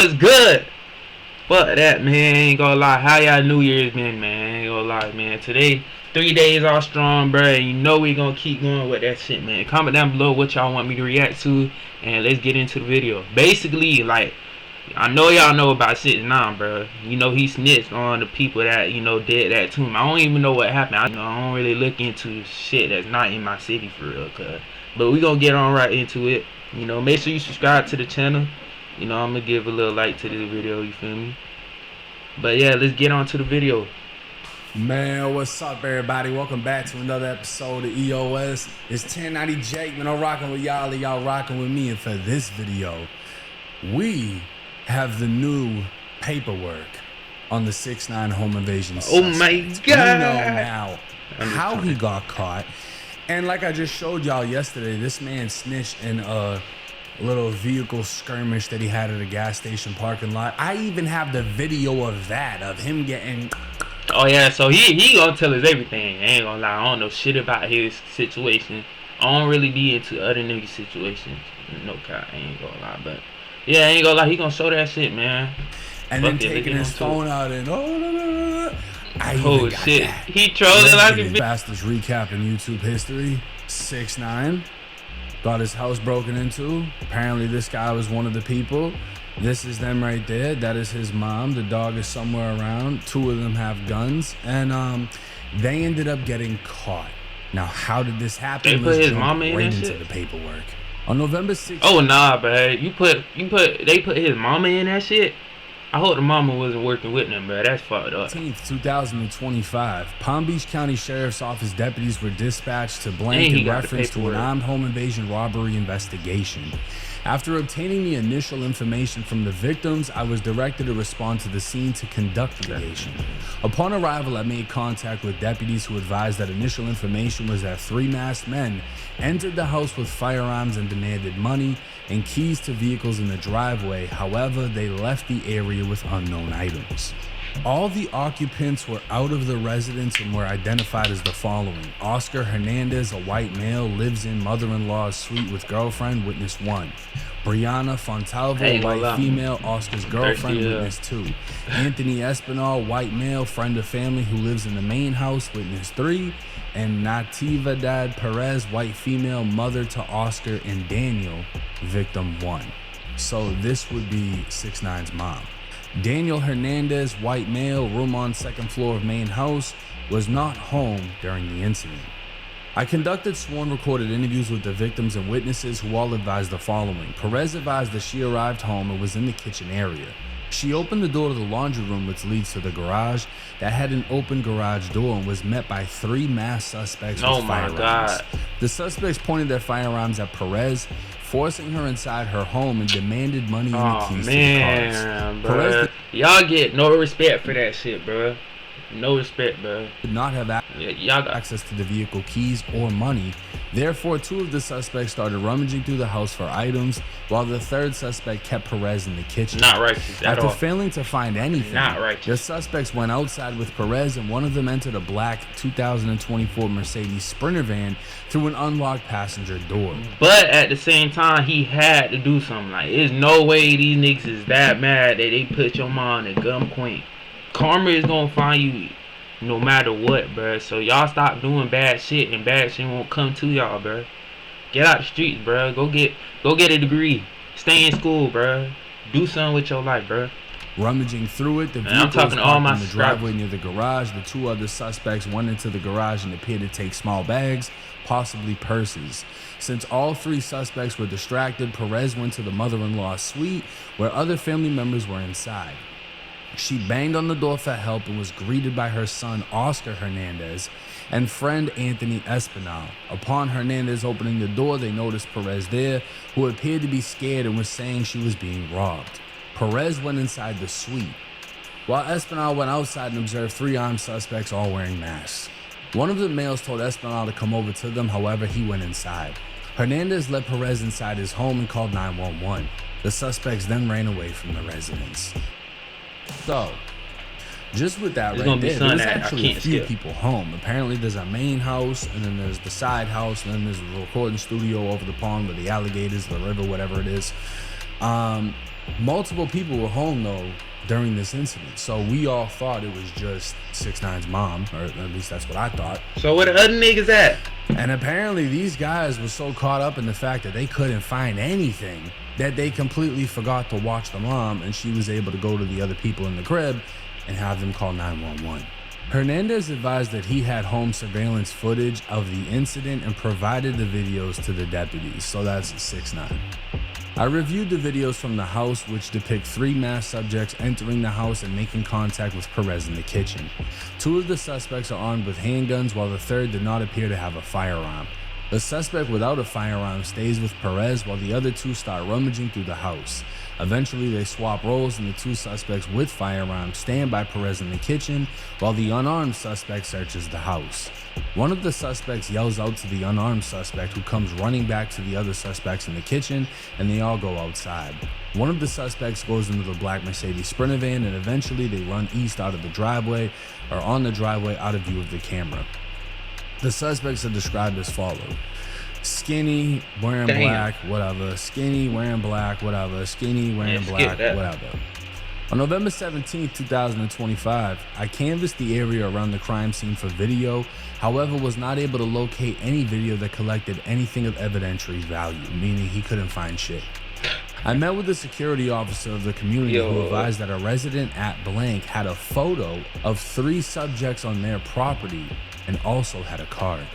What's good? Fuck that, man. Ain't gonna lie. How y'all New Year's been, man? Ain't gonna lie, man. Today, 3 days all strong, bro. You know we gonna keep going with that shit, man. Comment down below what y'all want me to react to, and let's get into the video. Basically, like, I know y'all know about 6ix9ine, bro. You know he snitched on the people that did that to him. I don't even know what happened. I don't really look into shit that's not in my city for real, cuz. But we gonna get on right into it. Make sure you subscribe to the channel. I'm gonna give a little like to this video, you feel me? But yeah, let's get on to the video. Man, what's up, everybody? Welcome back to another episode of EOS. It's 6ix9ine Jake, man. I'm rocking with y'all, and y'all rocking with me. And for this video, we have the new paperwork on the 6ix9ine home invasion suspect. Oh my god! We know now how he got caught. And like I just showed y'all yesterday, this man snitched in a little vehicle skirmish that he had at a gas station parking lot. I even have the video of that, of him getting... Oh yeah, so he gonna tell us everything. I ain't gonna lie, I don't know shit about his situation. I don't really be into other niggas' situations. No cap, I ain't gonna lie, but yeah, I ain't gonna lie, he gonna show that shit, man. And then taking his phone out and oh shit, that. He trolling like a bitch. Fastest recap in YouTube history. 6ix9ine got his house broken into. Apparently this guy was one of the people. This is them right there. That is his mom. The dog is somewhere around. Two of them have guns, and they ended up getting caught. Now, how did this happen? They put his mama in that into shit? The paperwork on November 6th. Oh nah, bro. They put his mama in that shit. I hope the mama wasn't working with them, bro. That's fucked up. 2025, Palm Beach County Sheriff's Office deputies were dispatched to blank in reference to an armed home invasion robbery investigation. After obtaining the initial information from the victims, I was directed to respond to the scene to conduct litigation. Upon arrival, I made contact with deputies who advised that initial information was that three masked men entered the house with firearms and demanded money and keys to vehicles in the driveway. However, they left the area with unknown items. All the occupants were out of the residence and were identified as the following. Oscar Hernandez, a white male, lives in mother-in-law's suite with girlfriend, witness 1. Brianna Fontalvo, white female, Oscar's girlfriend, witness 2. Anthony Espinal, white male, friend of family who lives in the main house, witness 3. And Natividad Perez, white female, mother to Oscar and Daniel, victim 1. So this would be 6ix9ine's mom. Daniel Hernandez, white male, room on second floor of main house, was not home during the incident. I conducted sworn recorded interviews with the victims and witnesses who all advised the following. Perez advised that she arrived home and was in the kitchen area. She opened the door to the laundry room, which leads to the garage, that had an open garage door, and was met by three masked suspects with firearms. God. The suspects pointed their firearms at Perez, forcing her inside her home, and demanded money and the keys to the cars. Perez, y'all get no respect for that shit, bro. No respect, bro. Did not have access to the vehicle keys or money. Therefore, two of the suspects started rummaging through the house for items, while the third suspect kept Perez in the kitchen. Not righteous at all. After failing to find anything, the suspects went outside with Perez, and one of them entered a black 2024 Mercedes Sprinter van through an unlocked passenger door. But at the same time, he had to do something. Like, there's no way these niggas is that mad that they put your mom at gunpoint. Karma is gonna find you no matter what, bruh. So y'all stop doing bad shit, and bad shit won't come to y'all, bruh. Get out the streets, bruh. Go get a degree. Stay in school, bruh. Do something with your life, bruh. Rummaging through it, the vehicle was parked in the driveway near the garage. The two other suspects went into the garage and appeared to take small bags, possibly purses. Since all three suspects were distracted, Perez went to the mother-in-law's suite, where other family members were inside. She banged on the door for help and was greeted by her son, Oscar Hernandez, and friend Anthony Espinal. Upon Hernandez opening the door, they noticed Perez there, who appeared to be scared and was saying she was being robbed. Perez went inside the suite, while Espinal went outside and observed three armed suspects all wearing masks. One of the males told Espinal to come over to them, however, he went inside. Hernandez led Perez inside his home and called 911. The suspects then ran away from the residence. So, just with that right there, there's actually a few people home. Apparently there's a main house, and then there's the side house, and then there's a recording studio over the pond with the alligators, the river, whatever it is. Multiple people were home though during this incident, so we all thought it was just 6ix9ine's mom, or at least that's what I thought. So where the other niggas at? And apparently these guys were so caught up in the fact that they couldn't find anything that they completely forgot to watch the mom, and she was able to go to the other people in the crib and have them call 911. Hernandez advised that he had home surveillance footage of the incident and provided the videos to the deputies, so that's 6ix9ine. I reviewed the videos from the house, which depict 3 masked subjects entering the house and making contact with Perez in the kitchen. 2 of the suspects are armed with handguns, while the third did not appear to have a firearm. The suspect without a firearm stays with Perez while the other 2 start rummaging through the house. Eventually they swap roles and the 2 suspects with firearms stand by Perez in the kitchen while the unarmed suspect searches the house. One of the suspects yells out to the unarmed suspect, who comes running back to the other suspects in the kitchen, and they all go outside. One of the suspects goes into the black Mercedes Sprinter van, and eventually they run east out of the driveway, or on the driveway out of view of the camera. The suspects are described as follows: skinny, wearing black, whatever. Skinny, wearing black, whatever. Skinny, wearing black, whatever. On November 17, 2025, I canvassed the area around the crime scene for video, however was not able to locate any video that collected anything of evidentiary value, meaning he couldn't find shit. I met with the security officer of the community who advised that a resident at blank had a photo of 3 subjects on their property and also had a card.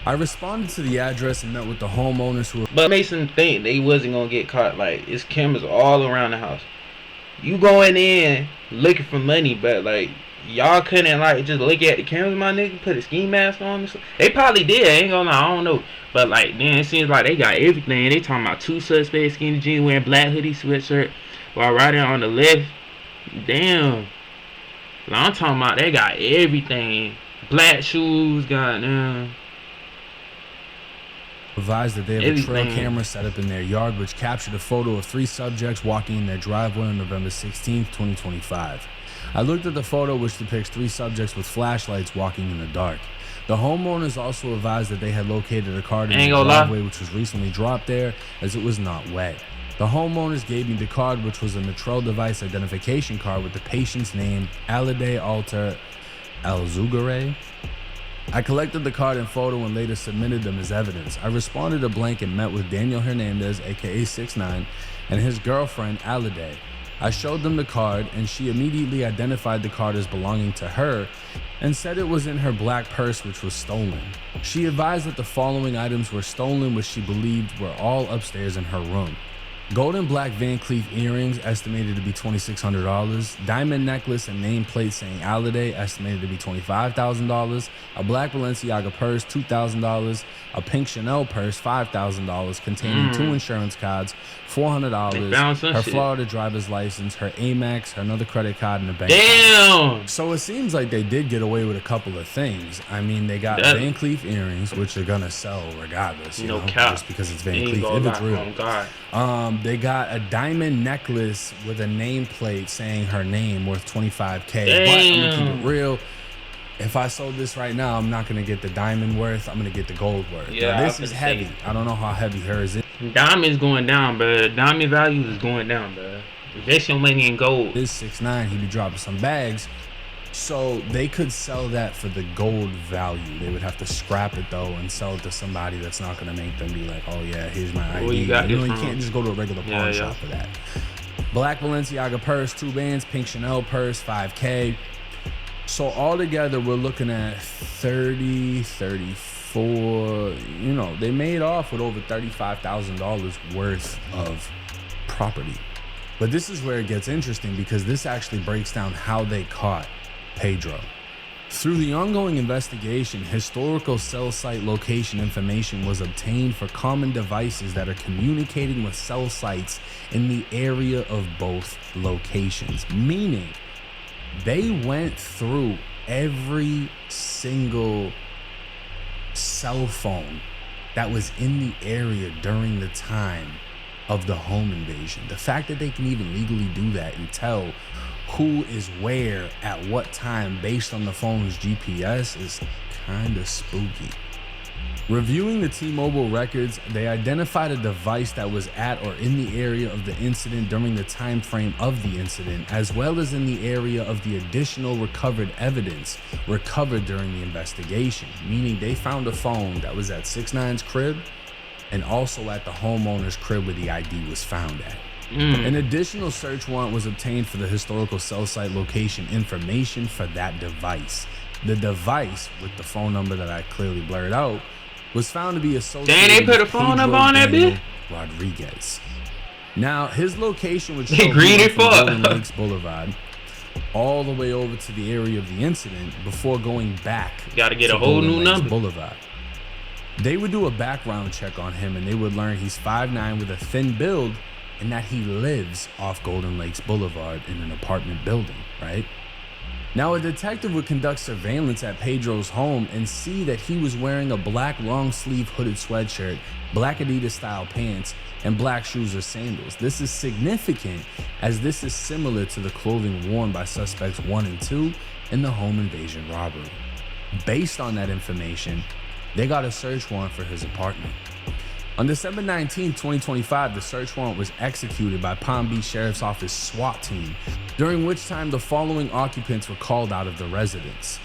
I responded to the address and met with the homeowners who... But Mason think they wasn't gonna get caught. Like, it's cameras all around the house. You going in looking for money, but like, y'all couldn't like just look at the cameras, my nigga, put a ski mask on. They probably did, I ain't gonna lie, I don't know. But like, then it seems like they got everything. They talking about 2 suspects, skinny jeans, wearing black hoodie, sweatshirt, while right there on the left, damn. Like, I'm talking about they got everything. Black shoes, goddamn. Advised that they have a trail camera set up in their yard which captured a photo of 3 subjects walking in their driveway on November 16, 2025. I looked at the photo, which depicts 3 subjects with flashlights walking in the dark. The homeowners also advised that they had located a card in the driveway which was recently dropped there, as it was not wet. The homeowners gave me the card, which was a Natrel device identification card with the patient's name, Alide Alter Alzugare. I collected the card and photo and later submitted them as evidence. I responded to blank and met with Daniel Hernandez, aka 6ix9ine, and his girlfriend Alide. I showed them the card and she immediately identified the card as belonging to her and said it was in her black purse, which was stolen. She advised that the following items were stolen, which she believed were all upstairs in her room: golden black Van Cleef earrings, estimated to be $2,600. Diamond necklace and nameplate saying Alide, estimated to be $25,000. A black Balenciaga purse, $2,000. A pink Chanel purse, $5,000, containing 2 insurance cards, $400. Her Florida driver's license, her Amex, another credit card, and a bank card. So it seems like they did get away with a couple of things. I mean, they got Van Cleef earrings, which they're gonna sell regardless, you know, just because it's Van Cleef, if it's real. They got a diamond necklace with a nameplate saying her name, worth $25K. But I'm gonna keep it real. If I sold this right now, I'm not gonna get the diamond worth. I'm gonna get the gold worth. Yeah, now, this is heavy. I don't know how heavy hers is. Diamond's going down, bro. Diamond value is going down, bro. Invest your money in gold. This 6ix9ine, he be dropping some bags, so they could sell that for the gold value. They would have to scrap it though and sell it to somebody that's not gonna make them be like, oh yeah, here's my ID. You can't just go to a regular pawn shop for that. Black Balenciaga purse, 2 bands. Pink Chanel purse, $5K. So altogether, we're looking at 30, 34, you know, they made off with over $35,000 worth of property. But this is where it gets interesting, because this actually breaks down how they caught Pedro. Through the ongoing investigation, historical cell site location information was obtained for common devices that are communicating with cell sites in the area of both locations, meaning they went through every single cell phone that was in the area during the time of the home invasion. The fact that they can even legally do that and tell who is where at what time based on the phone's GPS is kind of spooky. Reviewing the T-Mobile records, they identified a device that was at or in the area of the incident during the time frame of the incident, as well as in the area of the additional recovered evidence recovered during the investigation, meaning they found a phone that was at 6ix9ine's crib and also at the homeowner's crib where the ID was found at. An additional search warrant was obtained for the historical cell site location information for that device. The device, with the phone number that I clearly blurred out, was found to be associated Damn, they put a with phone Pedro number on that Daniel bitch? Rodriguez. Now, his location was They greedy from fuck. Golden Lakes Boulevard all the way over to the area of the incident before going back. Gotta get to a whole Golden new Lakes number. Boulevard. They would do a background check on him and they would learn he's 5'9" with a thin build and that he lives off Golden Lakes Boulevard in an apartment building, right? Now, a detective would conduct surveillance at Pedro's home and see that he was wearing a black long-sleeve hooded sweatshirt, black Adidas-style pants, and black shoes or sandals. This is significant as this is similar to the clothing worn by suspects 1 and 2 in the home invasion robbery. Based on that information, they got a search warrant for his apartment. On December 19, 2025, the search warrant was executed by Palm Beach Sheriff's Office SWAT team, during which time the following occupants were called out of the residence: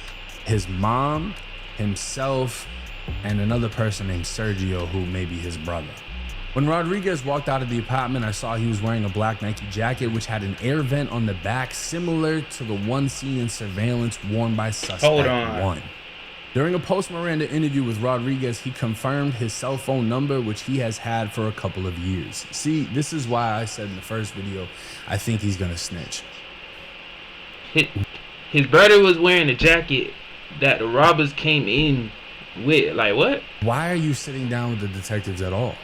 his mom, himself, and another person named Sergio, who may be his brother. When Rodriguez walked out of the apartment, I saw he was wearing a black Nike jacket which had an air vent on the back similar to the one seen in surveillance worn by suspect 1. During a post-Miranda interview with Rodriguez, he confirmed his cell phone number, which he has had for a couple of years. See, this is why I said in the first video, I think he's gonna snitch. His brother was wearing a jacket that the robbers came in with. Like, what? Why are you sitting down with the detectives at all?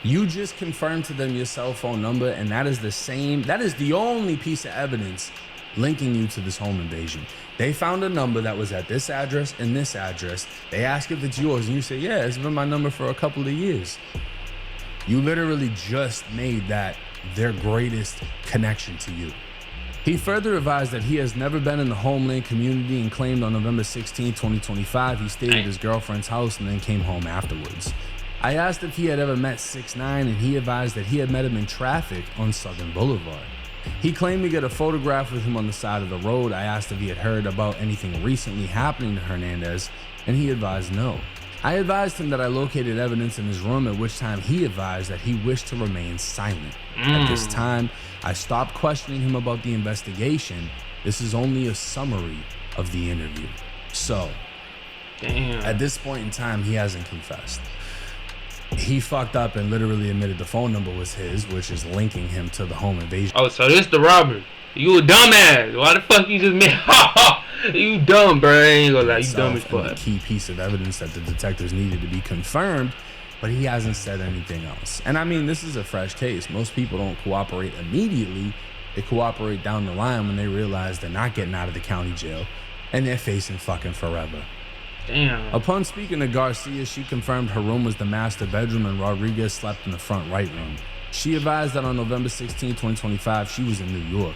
You just confirmed to them your cell phone number, and that is the only piece of evidence linking you to this home invasion. They found a number that was at this address and this address. They ask if it's yours, and you say, yeah, it's been my number for a couple of years. You literally just made that their greatest connection to you. He further advised that he has never been in the Homeland community and claimed on November 16, 2025, he stayed at his girlfriend's house and then came home afterwards. I asked if he had ever met 6ix9ine, and he advised that he had met him in traffic on Southern Boulevard. He claimed to get a photograph with him on the side of the road. I asked if he had heard about anything recently happening to Hernandez, and he advised no. I advised him that I located evidence in his room, at which time he advised that he wished to remain silent. At this time, I stopped questioning him about the investigation. This is only a summary of the interview. So, at this point in time, he hasn't confessed. He fucked up and literally admitted the phone number was his, which is linking him to the home invasion. Oh, so this the robber. You a dumbass. Why the fuck you just made? You dumb, bro. I ain't gonna lie. You dumb as fuck. The key piece of evidence that the detectives needed to be confirmed, but he hasn't said anything else. And I mean, this is a fresh case. Most people don't cooperate immediately. They cooperate down the line when they realize they're not getting out of the county jail and they're facing fucking forever. Damn. Upon speaking to Garcia, she confirmed her room was the master bedroom and Rodriguez slept in the front right room. She advised that on November 16, 2025, she was in New York.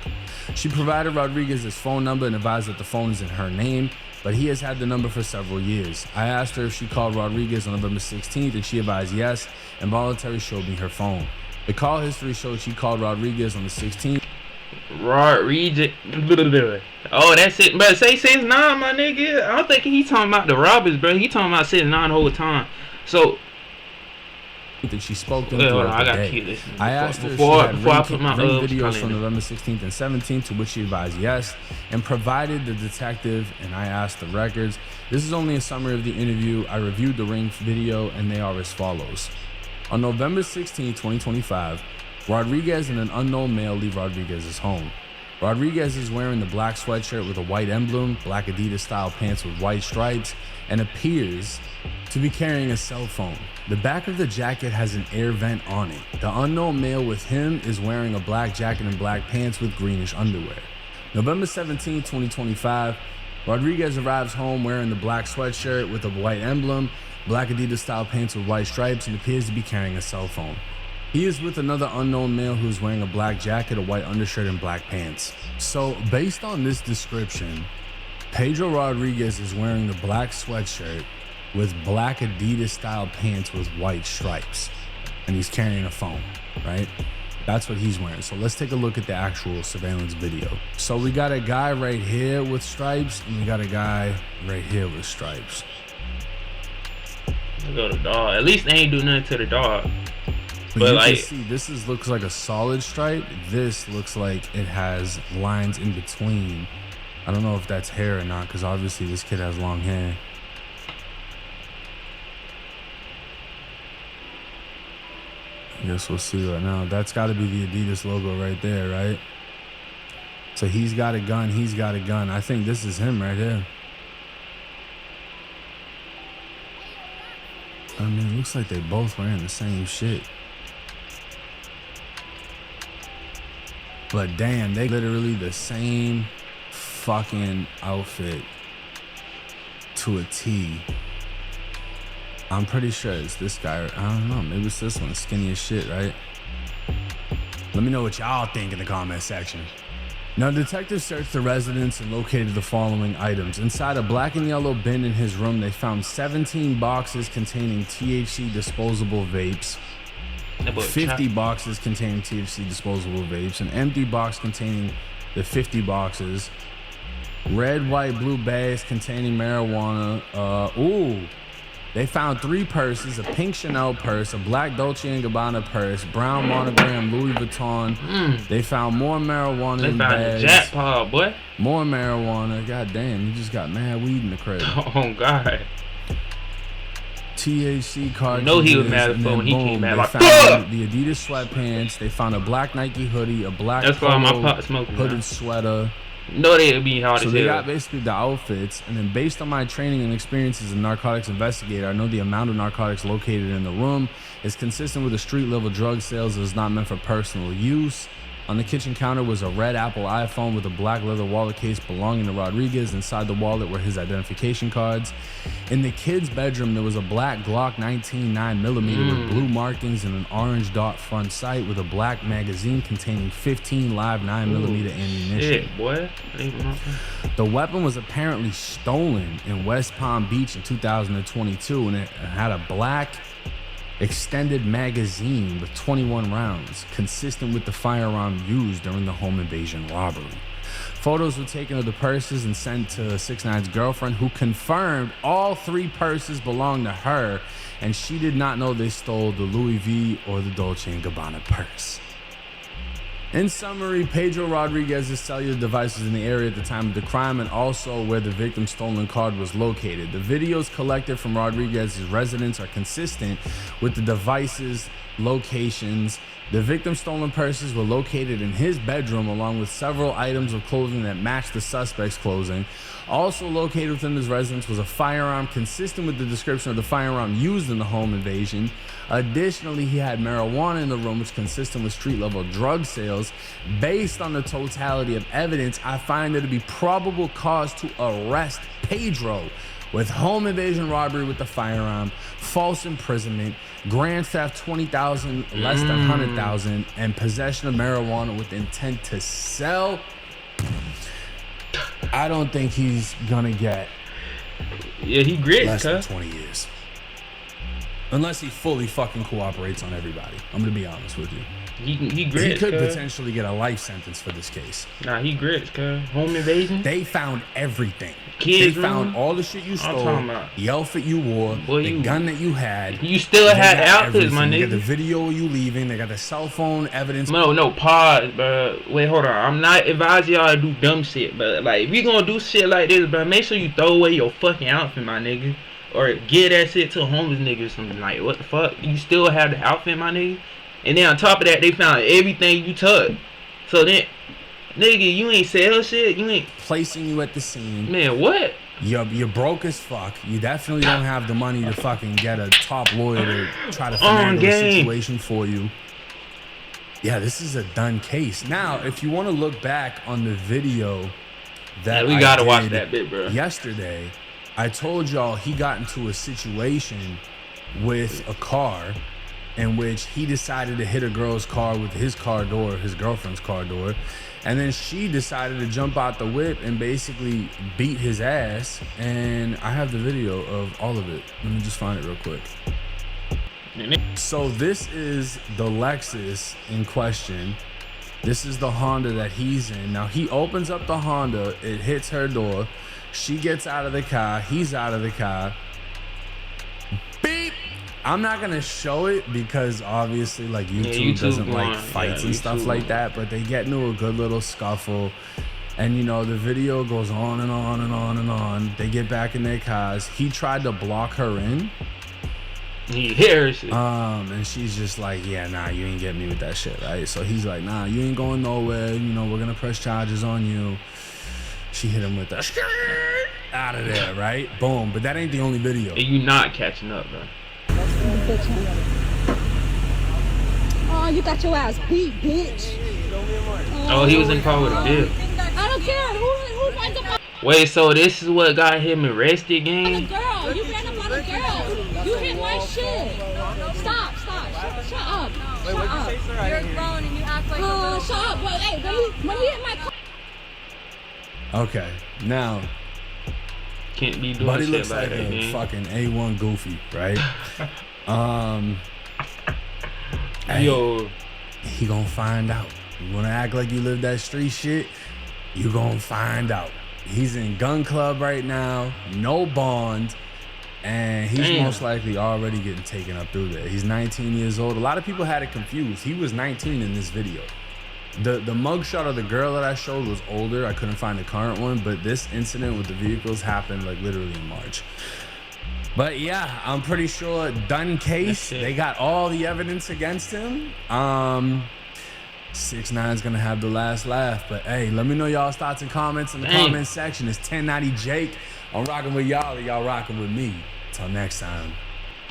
She provided Rodriguez his phone number and advised that the phone is in her name, but he has had the number for several years. I asked her if she called Rodriguez on November 16th, and she advised yes, and voluntarily showed me her phone. The call history showed she called Rodriguez on the 16th. Rodriguez. Oh, that's it, bro. Say 6ix9ine, my nigga. I'm thinking he talking about the robbers, bro. He talking about 6ix9ine the whole time. So that she spoke to him throughout the day. I asked her before if she I had put my videos from November 16th and 17th, to which she advised yes, and provided the detective, and I asked the records. This is only a summary of the interview. I reviewed the ring video, and they are as follows. On November 16, 2025, Rodriguez and an unknown male leave Rodriguez's home. Rodriguez is wearing the black sweatshirt with a white emblem, black Adidas-style pants with white stripes, and appears to be carrying a cell phone. The back of the jacket has an air vent on it. The unknown male with him is wearing a black jacket and black pants with greenish underwear. November 17, 2025, Rodriguez arrives home wearing the black sweatshirt with a white emblem, black Adidas-style pants with white stripes, and appears to be carrying a cell phone. He is with another unknown male who is wearing a black jacket, a white undershirt, and black pants. So, based on this description, Pedro Rodriguez is wearing the black sweatshirt with black Adidas style pants with white stripes. And he's carrying a phone, right? That's what he's wearing. So let's take a look at the actual surveillance video. So we got a guy right here with stripes, and we got a guy right here with stripes. Go to dog. At least they ain't do nothing to the dog. But you like, can see this looks like a solid stripe. This looks like it has lines in between. I don't know if that's hair or not, because obviously this kid has long hair. I guess we'll see right now. That's got to be the Adidas logo right there, right? So he's got a gun. He's got a gun. I think this is him right here. I mean, it looks like they both wearing the same shit. But damn, they literally the same fucking outfit to a T. I'm pretty sure it's this guy. I don't know. Maybe it's this one. Skinny as shit, right? Let me know what y'all think in the comment section. Now, detectives searched the residence and located the following items. Inside a black and yellow bin in his room, they found 17 boxes containing THC disposable vapes, 50 boxes containing THC disposable vapes, an empty box containing the 50 boxes, red, white, blue bags containing marijuana. They found 3 purses, a pink Chanel purse, a black Dolce & Gabbana purse, brown monogram Louis Vuitton. They found more marijuana in bags. They found a jackpot, boy. More marijuana. God damn, you just got mad weed in the crib. Oh, God. THC cartridges. No, he was mad as fuck when he came back. They found the Adidas sweatpants. They found a black Nike hoodie, a black hooded sweater. No, they would be hard as hell. So they got basically the outfits, and then based on my training and experience as a narcotics investigator, I know the amount of narcotics located in the room is consistent with the street level drug sales. It is not meant for personal use. On the kitchen counter was a red Apple iPhone with a black leather wallet case belonging to Rodriguez. Inside the wallet were his identification cards. In the kid's bedroom, there was a black Glock 19 9mm with blue markings and an orange dot front sight with a black magazine containing 15 live 9mm ammunition. Shit, boy. The weapon was apparently stolen in West Palm Beach in 2022, and it had a black extended magazine with 21 rounds, consistent with the firearm used during the home invasion robbery. Photos were taken of the purses and sent to 6ix9ine's girlfriend, who confirmed all 3 purses belonged to her, and she did not know they stole the Louis V or the Dolce & Gabbana purse. In summary, Pedro Rodriguez's cellular devices in the area at the time of the crime, and also where the victim's stolen card was located. The videos collected from Rodriguez's residence are consistent with the devices' locations. The victim's stolen purses were located in his bedroom, along with several items of clothing that matched the suspect's clothing. Also located within his residence was a firearm consistent with the description of the firearm used in the home invasion. Additionally, he had marijuana in the room, which consistent with street-level drug sales. Based on the totality of evidence, I find there to be probable cause to arrest Pedro with home invasion robbery with the firearm, false imprisonment, grand theft 20,000 less than 100,000, and possession of marijuana with intent to sell. I don't think he's gonna get he grits, less than 20 years. Unless he fully fucking cooperates on everybody. I'm gonna be honest with you. He grits. He could potentially get a life sentence for this case. Nah, he grits, cuz. Home invasion? They found everything. Kids they found all the shit you stole, the outfit you wore, the gun that you had. You still had outfits, my nigga. They got the video of you leaving. They got the cell phone evidence. No, pause, bro. Wait, hold on. I'm not advising y'all to do dumb shit, but like, if you gonna do shit like this, bro, make sure you throw away your fucking outfit, my nigga. Or give that shit to a homeless nigga or something. Like, what the fuck? You still have the outfit, my nigga? And then on top of that, they found everything you took. So then, nigga, you ain't sell shit? You ain't placing you at the scene. Man, what? You're broke as fuck. You definitely don't have the money to fucking get a top lawyer to try to finagle the situation for you. Yeah, this is a done case. Now, if you want to look back on the video that we gotta watch that bit, bro. Yesterday, I told y'all he got into a situation with a car in which he decided to hit a girl's car with his car door, his girlfriend's car door. And then she decided to jump out the whip and basically beat his ass. And I have the video of all of it. Let me just find it real quick. So this is the Lexus in question. This is the Honda that he's in. Now he opens up the Honda, it hits her door. She gets out of the car, he's out of the car. Beep! I'm not gonna show it because obviously like YouTube doesn't like fights and stuff like that, but they get into a good little scuffle. And you know, the video goes on and on and on and on. They get back in their cars. He tried to block her in. He hears it. And she's just like, yeah, nah, you ain't getting me with that shit, right? So he's like, nah, you ain't going nowhere. You know, we're gonna press charges on you. She hit him with the out of there, right? Boom. But that ain't the only video. And you not catching up, bro. Oh, you got your ass beat, bitch. Oh, he was in the car with a dip. I don't care. Who runs up on Wait, so this is what got him arrested, gang? a girl? You ran up on a girl. You hit my shit. Stop. Shut up. Wait, what'd you say, sir? You're grown and you act like a little. Shut up. Well, hey, when you hit my car. Okay, now Can't be doing Buddy shit looks like like that, a gang. fucking A1 goofy, right? Hey, Yo, he gonna find out. You wanna act like you live that street shit? You gonna find out. He's in gun club right now, no bond, and he's most likely already getting taken up through there. He's 19 years old. A lot of people had it confused. He was 19 in this video. The mugshot of the girl that I showed was older. I couldn't find the current one, but this incident with the vehicles happened like literally in March. But yeah, I'm pretty sure done case. They got all the evidence against him. 6ix9ine's gonna have the last laugh. But hey, let me know y'all's thoughts and comments in the comment section. It's 1090 Jake. I'm rocking with y'all, and y'all rocking with me. Till next time.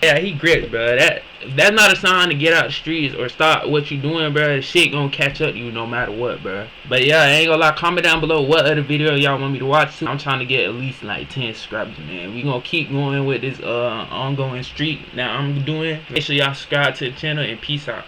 yeah, he gripped, bro. That's not a sign to get out the streets or stop what you doing, bro. Shit gonna catch up to you no matter what, bro. But yeah, I ain't gonna lie. Comment down below what other video y'all want me to watch too. I'm trying to get at least like 10 subscribers, man. We gonna keep going with this ongoing streak that I'm doing. Make sure y'all subscribe to the channel and peace out.